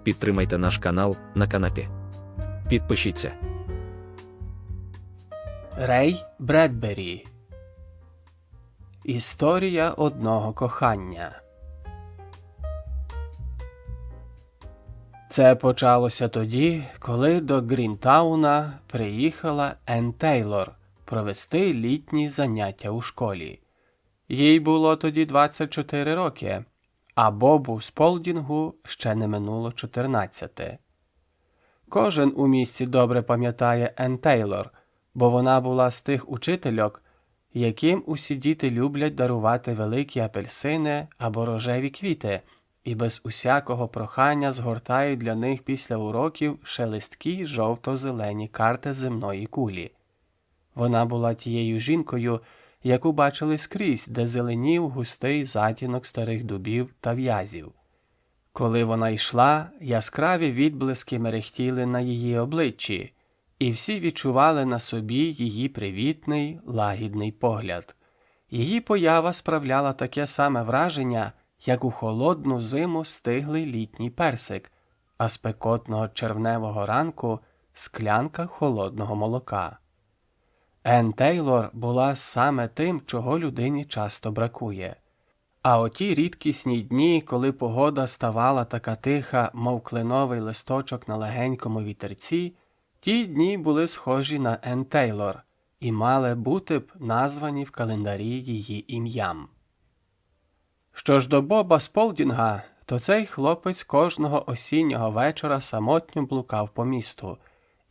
Підтримайте наш канал на канапі. Підпишіться. Рей Бредбері. Історія одного кохання. Це почалося тоді, коли до Грінтауна приїхала Енн Тейлор провести літні заняття у школі. Їй було тоді 24 роки, а Бобу Сполдінгу ще не минуло 14. Кожен у місті добре пам'ятає Енн Тейлор, бо вона була з тих учительок, яким усі діти люблять дарувати великі апельсини або рожеві квіти, і без усякого прохання згортають для них після уроків шелесткі жовто-зелені карти земної кулі. Вона була тією жінкою, яку бачили скрізь, де зеленів густий затінок старих дубів та в'язів. Коли вона йшла, яскраві відблиски мерехтіли на її обличчі, і всі відчували на собі її привітний, лагідний погляд. Її поява справляла таке саме враження, як у холодну зиму стиглий літній персик, а спекотного червневого ранку склянка холодного молока. Енн Тейлор була саме тим, чого людині часто бракує. А оті рідкісні дні, коли погода ставала така тиха, мов кленовий листочок на легенькому вітерці, ті дні були схожі на Енн Тейлор і мали бути б названі в календарі її ім'ям. Що ж до Боба Сполдінга, то цей хлопець кожного осіннього вечора самотньо блукав по місту,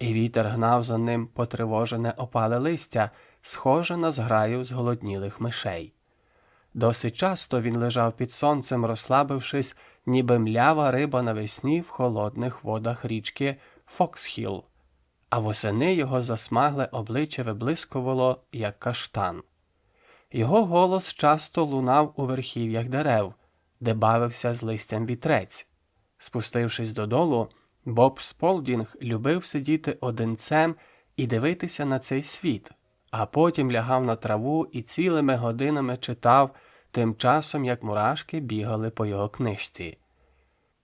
і вітер гнав за ним потривожене опале листя, схоже на зграю зголоднілих мишей. Досить часто він лежав під сонцем, розслабившись, ніби млява риба навесні в холодних водах річки Фоксхіл, а восени його засмагле обличчя виблискувало, як каштан. Його голос часто лунав у верхів'ях дерев, де бавився з листям вітрець. Спустившись додолу, Боб Сполдінг любив сидіти одинцем і дивитися на цей світ, а потім лягав на траву і цілими годинами читав, тим часом як мурашки бігали по його книжці.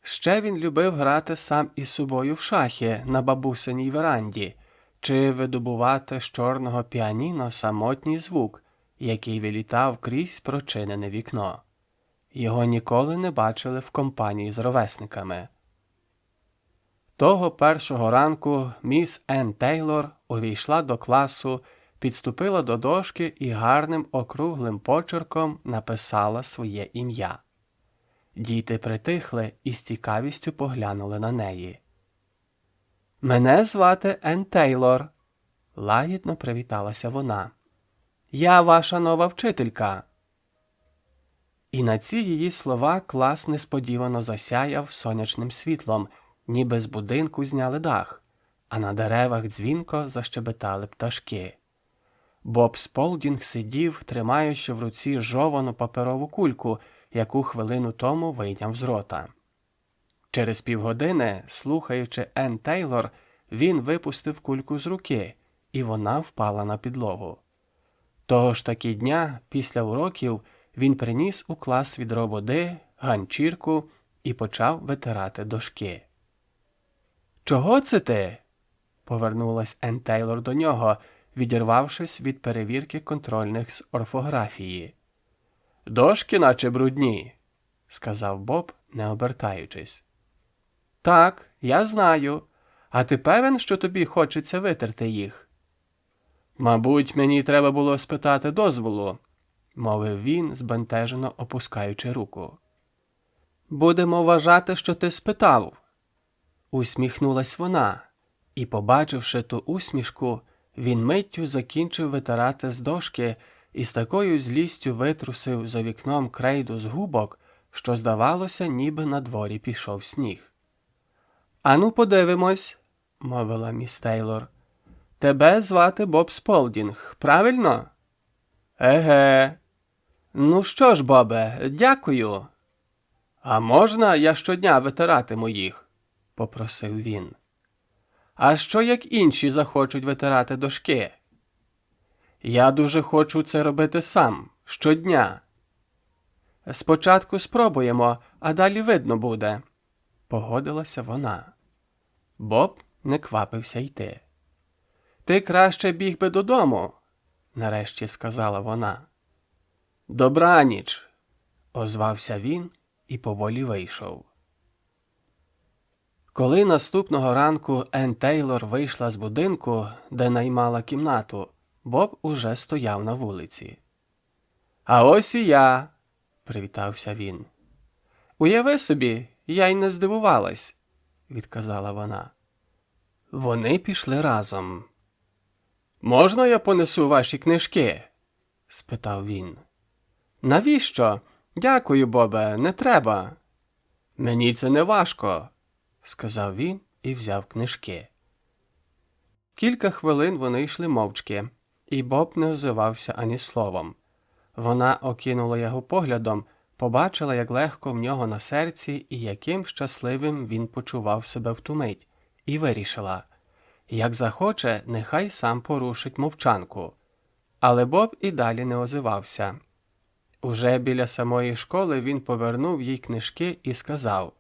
Ще він любив грати сам із собою в шахи на бабусиній веранді, чи видобувати з чорного піаніно самотній звук, який вилітав крізь прочинене вікно. Його ніколи не бачили в компанії з ровесниками. Того першого ранку міс Енн Тейлор увійшла до класу, підступила до дошки і гарним округлим почерком написала своє ім'я. Діти притихли і з цікавістю поглянули на неї. «Мене звати Енн Тейлор», – лагідно привіталася вона. «Я ваша нова вчителька». І на ці її слова клас несподівано засяяв сонячним світлом, ніби з будинку зняли дах, а на деревах дзвінко защебетали пташки. Боб Сполдінг сидів, тримаючи в руці жовану паперову кульку, яку хвилину тому вийняв з рота. Через півгодини, слухаючи Енн Тейлор, він випустив кульку з руки, і вона впала на підлогу. Того ж таки дня, після уроків, він приніс у клас відро води, ганчірку і почав витирати дошки. «Чого це ти?» – повернулась Енн Тейлор до нього, відірвавшись від перевірки контрольних з орфографії. «Дошки наче брудні», – сказав Боб, не обертаючись. «Так, я знаю. А ти певен, що тобі хочеться витерти їх?» «Мабуть, мені треба було спитати дозволу», – мовив він, збентежено опускаючи руку. «Будемо вважати, що ти спитав», – усміхнулась вона, і, побачивши ту усмішку, він миттю закінчив витирати з дошки і з такою злістю витрусив за вікном крейду з губок, що, здавалося, ніби на дворі пішов сніг. «Ану, подивимось», – мовила міс Тейлор. «Тебе звати Боб Сполдінг, правильно?» «Еге». «Ну що ж, Бобе, дякую». «А можна я щодня витиратиму їх?» – попросив він. «А що, як інші захочуть витирати дошки?» «Я дуже хочу це робити сам, щодня». «Спочатку спробуємо, а далі видно буде». погодилася вона. Боб не квапився йти. Ти краще біг би додому, нарешті сказала вона. Добраніч, озвався він і поволі вийшов. Коли наступного ранку Енн Тейлор вийшла з будинку, де наймала кімнату, Боб уже стояв на вулиці. «А ось і я», – привітався він. «Уяви собі, я й не здивувалась», – відказала вона. Вони пішли разом. «Можна я понесу ваші книжки?» – спитав він. «Навіщо? Дякую, Бобе, не треба». «Мені це не важко», – сказав він і взяв книжки. Кілька хвилин вони йшли мовчки, і Боб не озивався ані словом. Вона окинула його поглядом, побачила, як легко в нього на серці і яким щасливим він почував себе в ту мить, і вирішила, як захоче, нехай сам порушить мовчанку. Але Боб і далі не озивався. Уже біля самої школи він повернув їй книжки і сказав: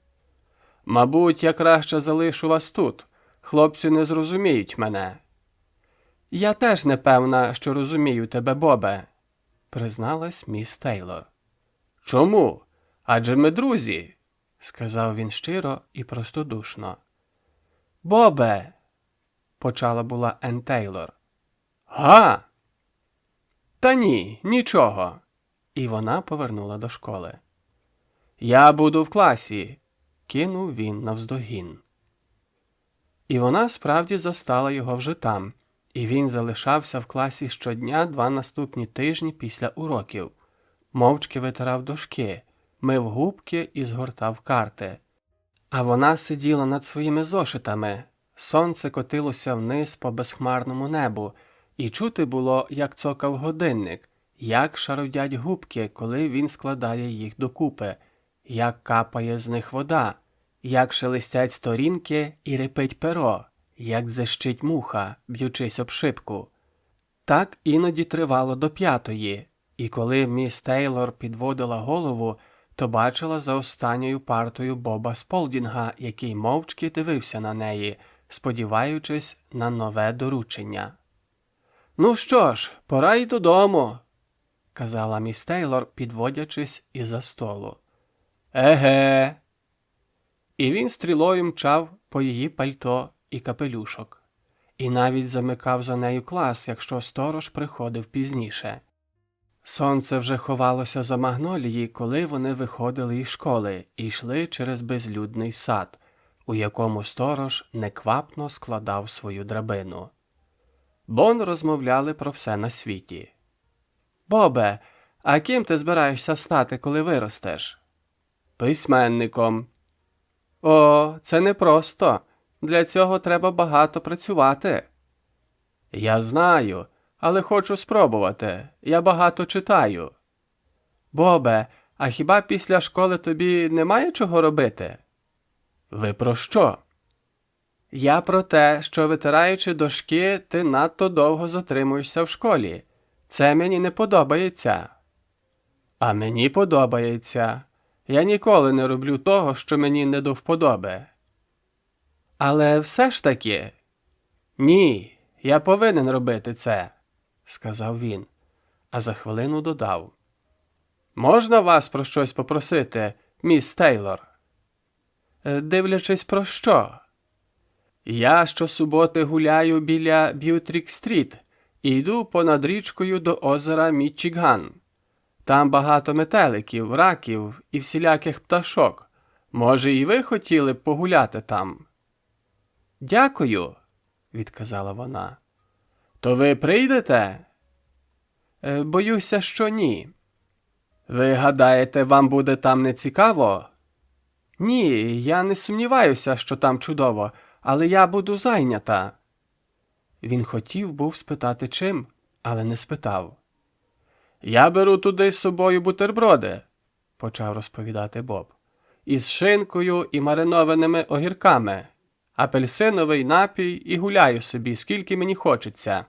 «Мабуть, я краще залишу вас тут. Хлопці не зрозуміють мене». «Я теж не певна, що розумію тебе, Бобе», – призналась міс Тейлор. «Чому? Адже ми друзі», – сказав він щиро і простодушно. «Бобе», – почала була Енн Тейлор. «Га!» «Та ні, нічого». І вона повернула до школи. «Я буду в класі», – кинув він навздогін. І вона справді застала його вже там, і він залишався в класі щодня 2 наступні тижні після уроків. Мовчки витирав дошки, мив губки і згортав карти. А вона сиділа над своїми зошитами. Сонце котилося вниз по безхмарному небу, і чути було, як цокав годинник, як шарудять губки, коли він складає їх докупи, як капає з них вода, як шелестять сторінки і рипить перо, як дзищить муха, б'ючись об шибку. Так іноді тривало до 5-ї, і коли міс Тейлор підводила голову, то бачила за останньою партою Боба Сполдінга, який мовчки дивився на неї, сподіваючись на нове доручення. «Ну що ж, пора й додому», – казала міс Тейлор, підводячись із-за столу. «Еге». І він стрілою мчав по її пальто і капелюшок. І навіть замикав за нею клас, якщо сторож приходив пізніше. Сонце вже ховалося за магнолії, коли вони виходили із школи і йшли через безлюдний сад, у якому сторож неквапно складав свою драбину. Бон розмовляли про все на світі. «Бобе, а ким ти збираєшся стати, коли виростеш?» «Письменником». «О, це непросто. Для цього треба багато працювати». «Я знаю, але хочу спробувати. Я багато читаю». «Бобе, а хіба після школи тобі немає чого робити?» «Ви про що?» «Я про те, що, витираючи дошки, ти надто довго затримуєшся в школі. Це мені не подобається». «А мені подобається. Я ніколи не роблю того, що мені не до вподоби». «Але все ж таки...» «Ні, я повинен робити це», – сказав він, а за хвилину додав. «Можна вас про щось попросити, міс Тейлор?» «Дивлячись про що?» «Я щосуботи гуляю біля Б'ютрік-стріт і йду понад річкою до озера Мічіган. Там багато метеликів, раків і всіляких пташок. Може, і ви хотіли б погуляти там?» «Дякую», – відказала вона. «То ви прийдете?» «Боюся, що ні». «Ви гадаєте, вам буде там не цікаво?» «Ні, я не сумніваюся, що там чудово, але я буду зайнята». Він хотів був спитати чим, але не спитав. «Я беру туди з собою бутерброди», – почав розповідати Боб, «із шинкою і маринованими огірками, апельсиновий напій і гуляю собі, скільки мені хочеться.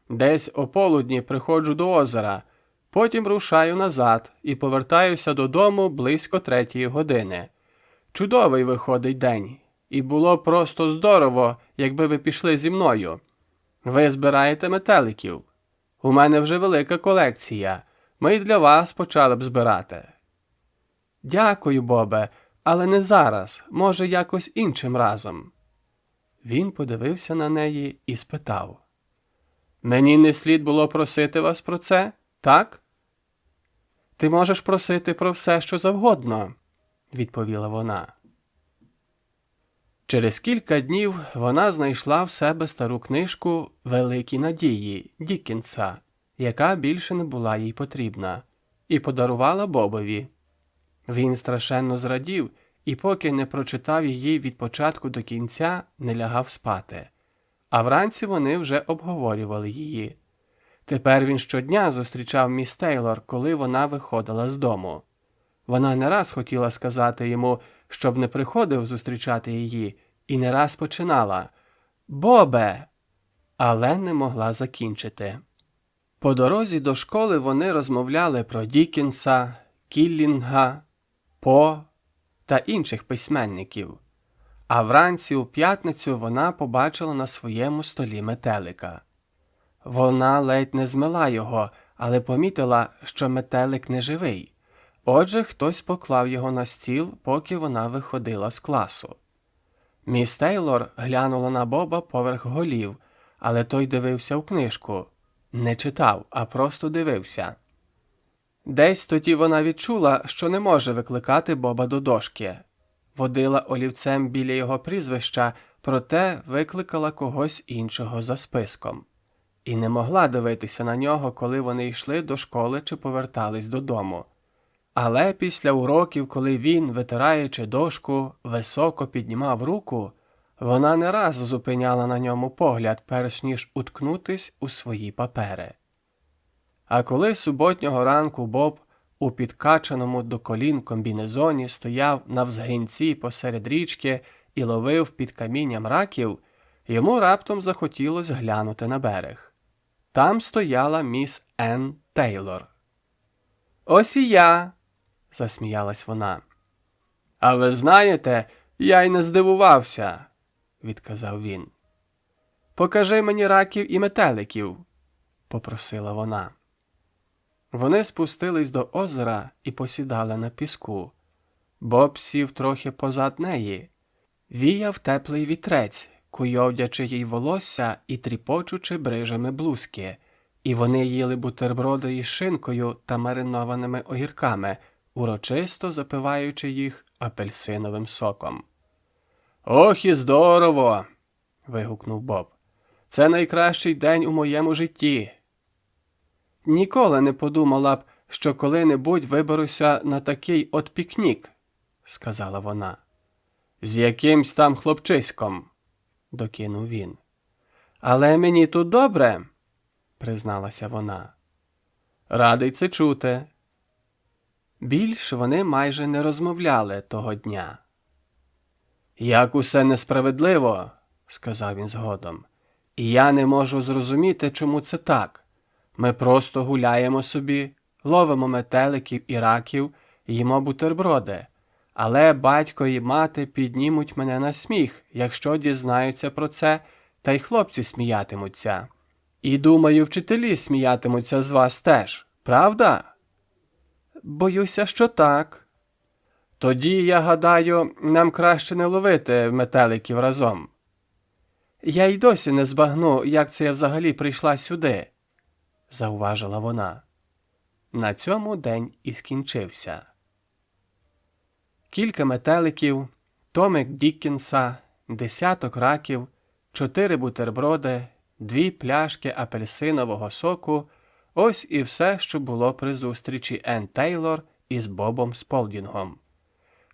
Десь о полудні приходжу до озера, потім рушаю назад і повертаюся додому близько 3-ї години. Чудовий виходить день. І було просто здорово, якби ви пішли зі мною. Ви збираєте метеликів. У мене вже велика колекція. Ми й для вас почали б збирати. Дякую, Бобе, але не зараз, може, якось іншим разом. Він подивився на неї і спитав. Мені не слід було просити вас про це, так? Ти можеш просити про все, що завгодно, відповіла вона. Через кілька днів вона знайшла в себе стару книжку «Великі надії» Діккенса, яка більше не була їй потрібна, і подарувала Бобові. Він страшенно зрадів і поки не прочитав її від початку до кінця, не лягав спати. А вранці вони вже обговорювали її. Тепер він щодня зустрічав міс Тейлор, коли вона виходила з дому. Вона не раз хотіла сказати йому, щоб не приходив зустрічати її, і не раз починала «Бобе!», але не могла закінчити. По дорозі до школи вони розмовляли про Діккенса, Кіллінга, По та інших письменників. А вранці у п'ятницю вона побачила на своєму столі метелика. Вона ледь не змила його, але помітила, що метелик не живий. Отже, хтось поклав його на стіл, поки вона виходила з класу. Міс Тейлор глянула на Боба поверх голів, але той дивився в книжку. Не читав, а просто дивився. Десь тоді вона відчула, що не може викликати Боба до дошки. Водила олівцем біля його прізвища, проте викликала когось іншого за списком. І не могла дивитися на нього, коли вони йшли до школи чи повертались додому. Але після уроків, коли він, витираючи дошку, високо піднімав руку, вона не раз зупиняла на ньому погляд, перш ніж уткнутись у свої папери. А коли суботнього ранку Боб у підкачаному до колін комбінезоні стояв навзгинці посеред річки і ловив під камінням раків, йому раптом захотілось глянути на берег. Там стояла міс Енн Тейлор. «Ось і я!» – засміялась вона. «А ви знаєте, я й не здивувався!» – відказав він. «Покажи мені раків і метеликів!» – попросила вона. Вони спустились до озера і посідали на піску. Боб сів трохи позад неї. Віяв теплий вітрець, куйовдячи їй волосся і тріпочучи брижами блузки, і вони їли бутерброди із шинкою та маринованими огірками, урочисто запиваючи їх апельсиновим соком. «Ох і здорово!» – вигукнув Боб. «Це найкращий день у моєму житті!» «Ніколи не подумала б, що коли-небудь виберуся на такий от пікнік», – сказала вона. «З якимсь там хлопчиськом», – докинув він. «Але мені тут добре», – призналася вона. «Радий це чути». Більш вони майже не розмовляли того дня. «Як усе несправедливо», – сказав він згодом, – «і я не можу зрозуміти, чому це так. Ми просто гуляємо собі, ловимо метеликів і раків, їмо бутерброди. Але батько і мати піднімуть мене на сміх, якщо дізнаються про це, та й хлопці сміятимуться. І, думаю, вчителі сміятимуться з вас теж, правда?» «Боюся, що так». «Тоді, я гадаю, нам краще не ловити метеликів разом». «Я й досі не збагну, як це я взагалі прийшла сюди», – зауважила вона. На цьому день і скінчився. Кілька метеликів, томик Діккенса, 10 раків, 4 бутерброди, 2 пляшки апельсинового соку – ось і все, що було при зустрічі Енн Тейлор із Бобом Сполдінгом.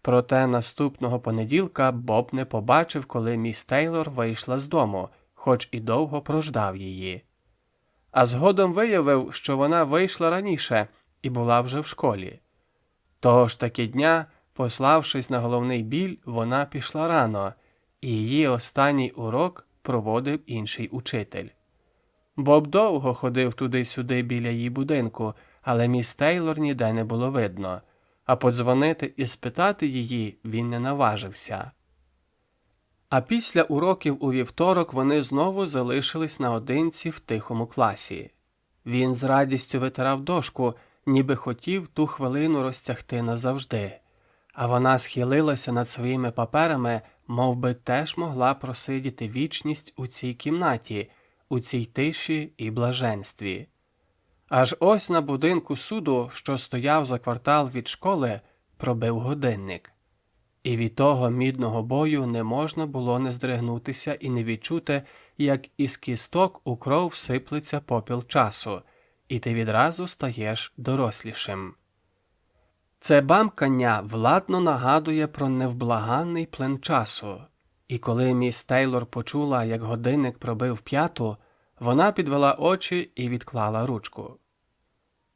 Проте наступного понеділка Боб не побачив, коли міс Тейлор вийшла з дому, хоч і довго прождав її. А згодом виявив, що вона вийшла раніше і була вже в школі. Того ж таки дня, пославшись на головний біль, вона пішла рано, і її останній урок проводив інший учитель. Боб довго ходив туди-сюди біля її будинку, але міс Тейлор ніде не було видно. а подзвонити і спитати її він не наважився. А після уроків у вівторок вони знову залишились наодинці в тихому класі. Він з радістю витирав дошку, ніби хотів ту хвилину розтягти назавжди, а вона схилилася над своїми паперами, мов би теж могла просидіти вічність у цій кімнаті, у цій тиші і блаженстві. Аж ось на будинку суду, що стояв за квартал від школи, пробив годинник. І від того мідного бою не можна було не здригнутися і не відчути, як із кісток у кров сиплеться попіл часу, і ти відразу стаєш дорослішим. Це бамкання владно нагадує про невблаганний плин часу, і коли міс Тейлор почула, як годинник пробив 5, вона підвела очі і відклала ручку.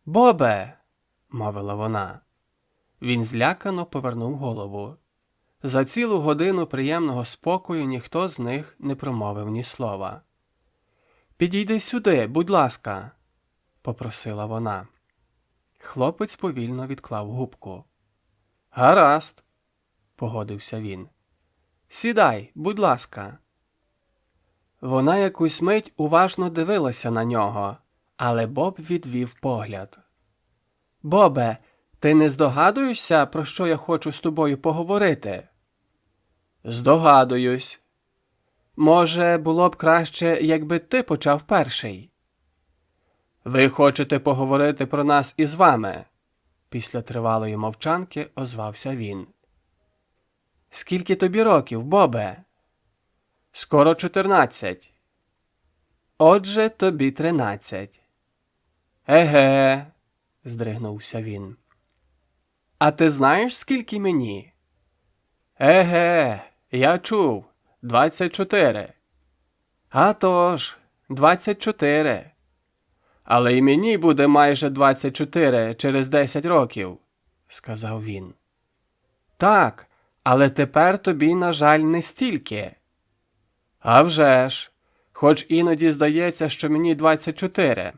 «Бобе!» – мовила вона. Він злякано повернув голову. За цілу годину приємного спокою ніхто з них не промовив ні слова. «Підійди сюди, будь ласка!» – попросила вона. Хлопець повільно відклав губку. «Гаразд!» – погодився він. «Сідай, будь ласка!» Вона якусь мить уважно дивилася на нього, але Боб відвів погляд. «Бобе, ти не здогадуєшся, про що я хочу з тобою поговорити?» «Здогадуюсь. Може, було б краще, якби ти почав перший?» «Ви хочете поговорити про нас із вами?» Після тривалої мовчанки озвався він. «Скільки тобі років, Бобе?» «Скоро 14. «Отже, тобі 13. «Еге», – здригнувся він. «А ти знаєш, скільки мені?» «Еге, я чув. 24. «А тож, 24. «Але й мені буде майже 24 через 10 років», – сказав він. «Так, але тепер тобі, на жаль, не стільки». «А вже ж, хоч іноді здається, що мені 24.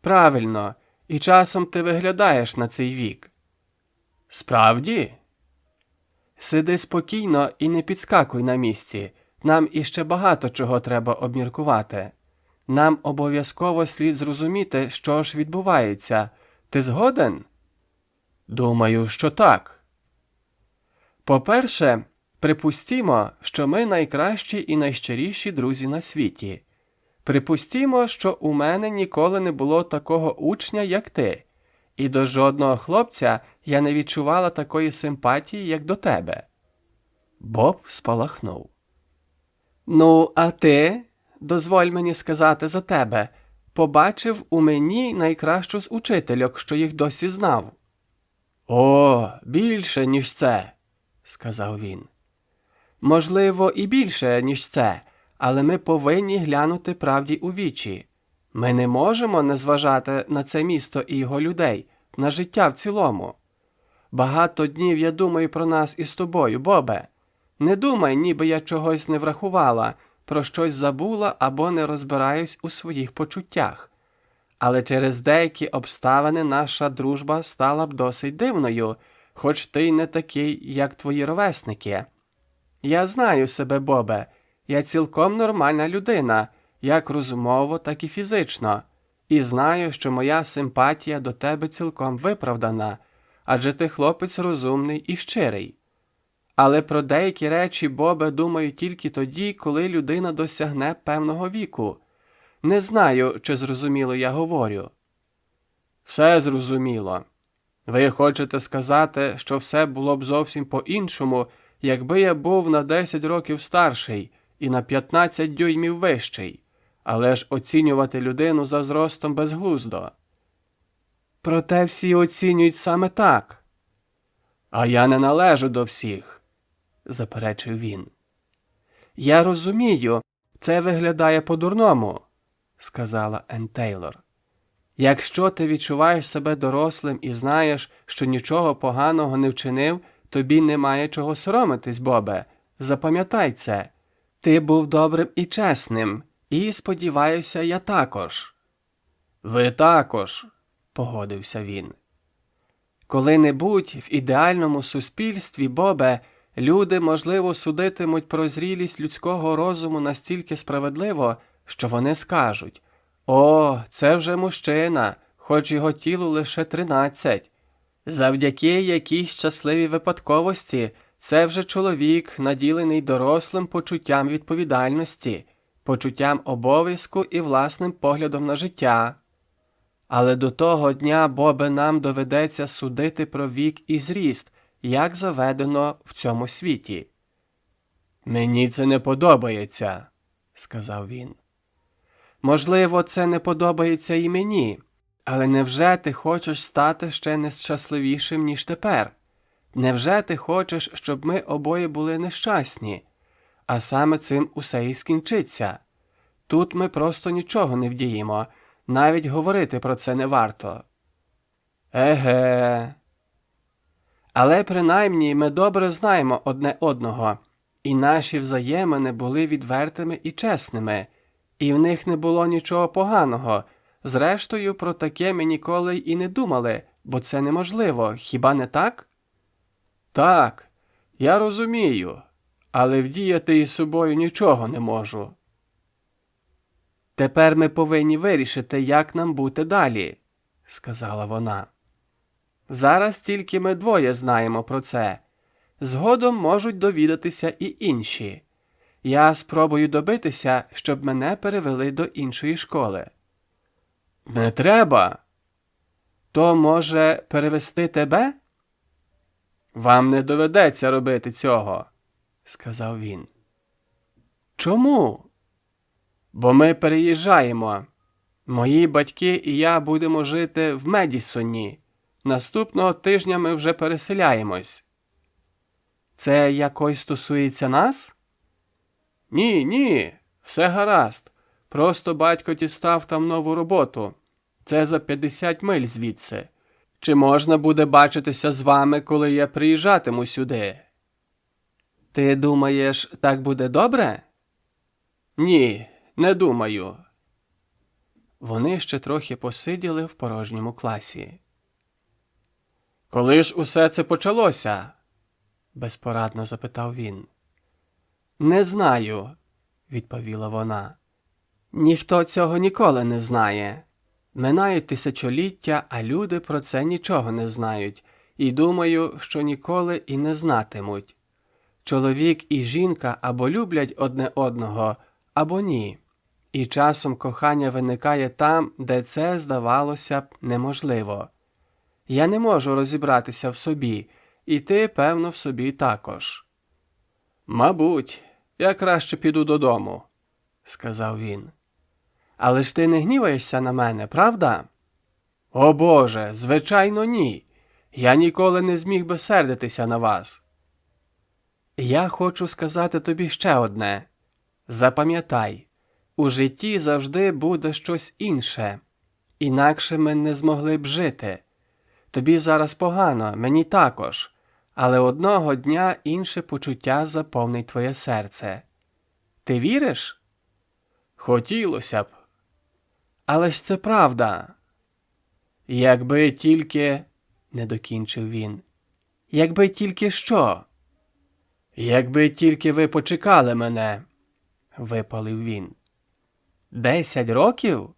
«Правильно, і часом ти виглядаєш на цей вік». «Справді?» «Сиди спокійно і не підскакуй на місці. Нам іще багато чого треба обміркувати. Нам обов'язково слід зрозуміти, що ж відбувається. Ти згоден?» «Думаю, що так». «По-перше, припустімо, що ми найкращі і найщиріші друзі на світі. Припустімо, що у мене ніколи не було такого учня, як ти, і до жодного хлопця я не відчувала такої симпатії, як до тебе». Боб спалахнув. «Ну, а ти, дозволь мені сказати за тебе, побачив у мені найкращу з учительок, що їх досі знав». «О, більше, ніж це», – сказав він. «Можливо, і більше, ніж це, але ми повинні глянути правді у вічі. Ми не можемо не зважати на це місто і його людей, на життя в цілому. Багато днів я думаю про нас із тобою, Бобе. Не думай, ніби я чогось не врахувала, про щось забула або не розбираюсь у своїх почуттях. Але через деякі обставини наша дружба стала б досить дивною, хоч ти й не такий, як твої ровесники. Я знаю себе, Бобе, я цілком нормальна людина, як розумово, так і фізично, і знаю, що моя симпатія до тебе цілком виправдана, адже ти хлопець розумний і щирий. Але про деякі речі, Бобе, думаю тільки тоді, коли людина досягне певного віку. Не знаю, чи зрозуміло я говорю». «Все зрозуміло. Ви хочете сказати, що все було б зовсім по-іншому, якби я був на 10 років старший і на 15 дюймів вищий, але ж оцінювати людину за зростом безглуздо». «Проте всі оцінюють саме так». «А я не належу до всіх», – заперечив він. «Я розумію, це виглядає по-дурному», – сказала Енн Тейлор. «Якщо ти відчуваєш себе дорослим і знаєш, що нічого поганого не вчинив, тобі немає чого соромитись, Бобе. Запам'ятай це. Ти був добрим і чесним, і, сподіваюся, я також». «Ви також», – погодився він. Коли-небудь в ідеальному суспільстві, Бобе, люди, можливо, судитимуть про зрілість людського розуму настільки справедливо, що вони скажуть: «О, це вже мужчина, хоч його тілу лише 13. Завдяки якійсь щасливій випадковості це вже чоловік, наділений дорослим почуттям відповідальності, почуттям обов'язку і власним поглядом на життя». Але до того дня, Бобе, нам доведеться судити про вік і зріст, як заведено в цьому світі. «Мені це не подобається», – сказав він. «Можливо, це не подобається і мені, але невже ти хочеш стати ще нещасливішим, ніж тепер? Невже ти хочеш, щоб ми обоє були нещасні? А саме цим усе і скінчиться. Тут ми просто нічого не вдіємо, навіть говорити про це не варто». «Еге». Але принаймні ми добре знаємо одне одного, і наші взаємини були відвертими і чесними, і в них не було нічого поганого. Зрештою, про таке ми ніколи й і не думали, бо це неможливо, хіба не так? «Так, я розумію, але вдіяти із собою нічого не можу». «Тепер ми повинні вирішити, як нам бути далі», – сказала вона. «Зараз тільки ми двоє знаємо про це. Згодом можуть довідатися і інші. Я спробую добитися, щоб мене перевели до іншої школи». «Не треба». «То, може, перевести тебе?» «Вам не доведеться робити цього», – сказав він. «Чому?» «Бо ми переїжджаємо. Мої батьки і я будемо жити в Медісоні. Наступного тижня ми вже переселяємось». «Це якось стосується нас?» «Ні, ні, все гаразд. Просто батько дістав там нову роботу. Це за 50 миль звідси. Чи можна буде бачитися з вами, коли я приїжджатиму сюди?» «Ти думаєш, так буде добре?» «Ні, не думаю». Вони ще трохи посиділи в порожньому класі. «Коли ж усе це почалося?» – безпорадно запитав він. «Не знаю», – відповіла вона. «Ніхто цього ніколи не знає. Минають тисячоліття, а люди про це нічого не знають, і думаю, що ніколи і не знатимуть. Чоловік і жінка або люблять одне одного, або ні. І часом кохання виникає там, де це, здавалося б, неможливо. Я не можу розібратися в собі, і ти, певно, в собі також». «Мабуть, я краще піду додому», – сказав він. «Але ж ти не гніваєшся на мене, правда?» «О Боже, звичайно, ні. Я ніколи не зміг би сердитися на вас». «Я хочу сказати тобі ще одне. Запам'ятай, у житті завжди буде щось інше. Інакше ми не змогли б жити. Тобі зараз погано, мені також. Але одного дня інше почуття заповнить твоє серце. Ти віриш?» «Хотілося б». «Але ж це правда». «Якби тільки…» – не докінчив він. «Якби тільки що?» «Якби тільки ви почекали мене», – випалив він. 10 років?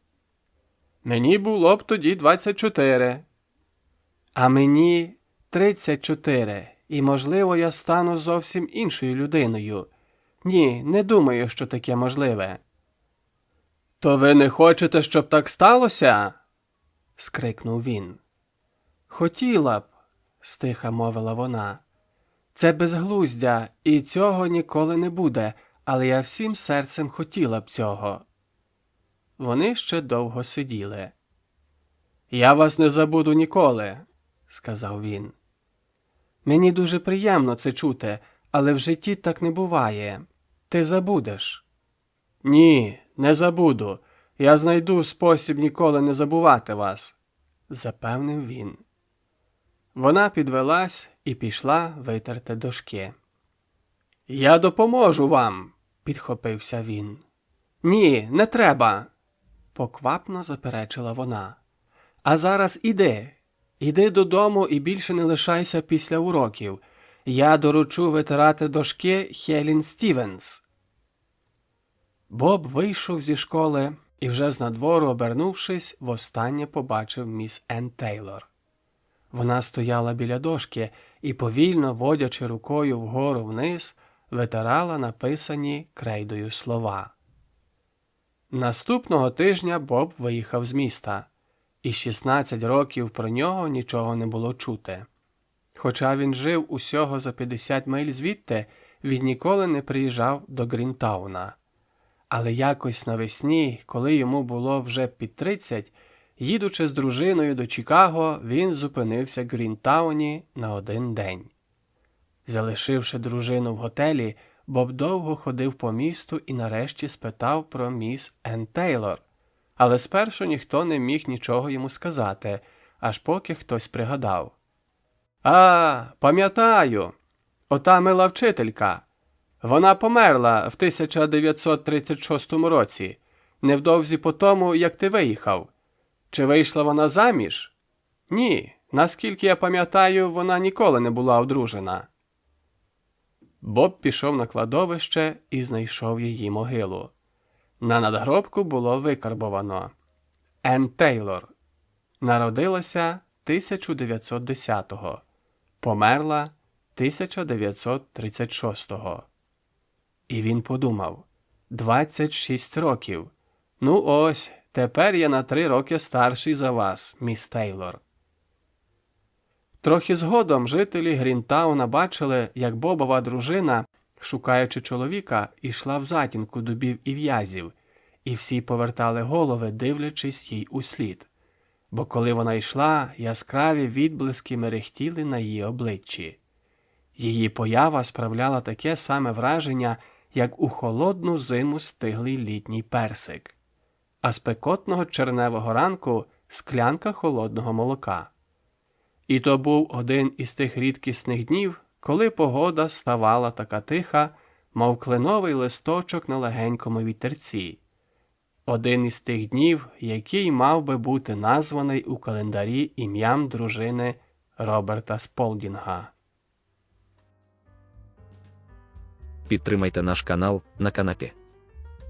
Мені було б тоді 24. А мені 34, і, можливо, я стану зовсім іншою людиною. Ні, не думаю, що таке можливе. То ви не хочете, щоб так сталося? Скрикнув він. Хотіла б, стиха мовила вона. Це безглуздя, і цього ніколи не буде, але я всім серцем хотіла б цього. Вони ще довго сиділи. Я вас не забуду ніколи, сказав він. Мені дуже приємно це чути, але в житті так не буває. Ти забудеш. Ні, не забуду. Я знайду спосіб ніколи не забувати вас, запевнив він. Вона підвелась і пішла витерти дошки. Я допоможу вам, підхопився він. Ні, не треба, поквапно заперечила вона. А зараз іди. Іди додому і більше не лишайся після уроків. Я доручу витирати дошки Хелін Стівенс. Боб вийшов зі школи і вже з надвору, обернувшись, востаннє побачив міс Енн Тейлор. Вона стояла біля дошки і, повільно водячи рукою вгору-вниз, витирала написані крейдою слова. Наступного тижня Боб виїхав з міста, і 16 років про нього нічого не було чути. Хоча він жив усього за 50 миль звідти, він ніколи не приїжджав до Грінтауна. Але якось навесні, коли йому було вже під 30, їдучи з дружиною до Чикаго, він зупинився в Грінтауні на один день. Залишивши дружину в готелі, Боб довго ходив по місту і нарешті спитав про міс Енн Тейлор. Але спершу ніхто не міг нічого йому сказати, аж поки хтось пригадав. «А, пам'ятаю, ота мила вчителька. Вона померла в 1936 році, невдовзі по тому, як ти виїхав. Чи вийшла вона заміж? Ні, наскільки я пам'ятаю, вона ніколи не була одружена». Боб пішов на кладовище і знайшов її могилу. На надгробку було викарбовано: Енн Тейлор. Народилася 1910-го. Померла 1936-го. І він подумав: 26 років. Ну ось, тепер я на 3 роки старший за вас, міс Тейлор. Трохи згодом жителі Грінтауна бачили, як Бобова дружина, шукаючи чоловіка, ішла в затінку дубів і в'язів, і всі повертали голови, дивлячись їй услід. Бо коли вона йшла, яскраві відблиски мерехтіли на її обличчі. Її поява справляла таке саме враження, як у холодну зиму стиглий літній персик, а спекотного червневого ранку склянка холодного молока. І то був один із тих рідкісних днів, коли погода ставала така тиха, мов кленовий листочок на легенькому вітерці. Один із тих днів, який мав би бути названий у календарі ім'ям дружини Роберта Сполдінга. Підтримайте наш канал на канапі.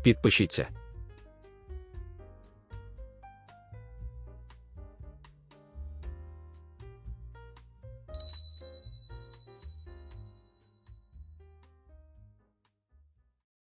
Підпишіться.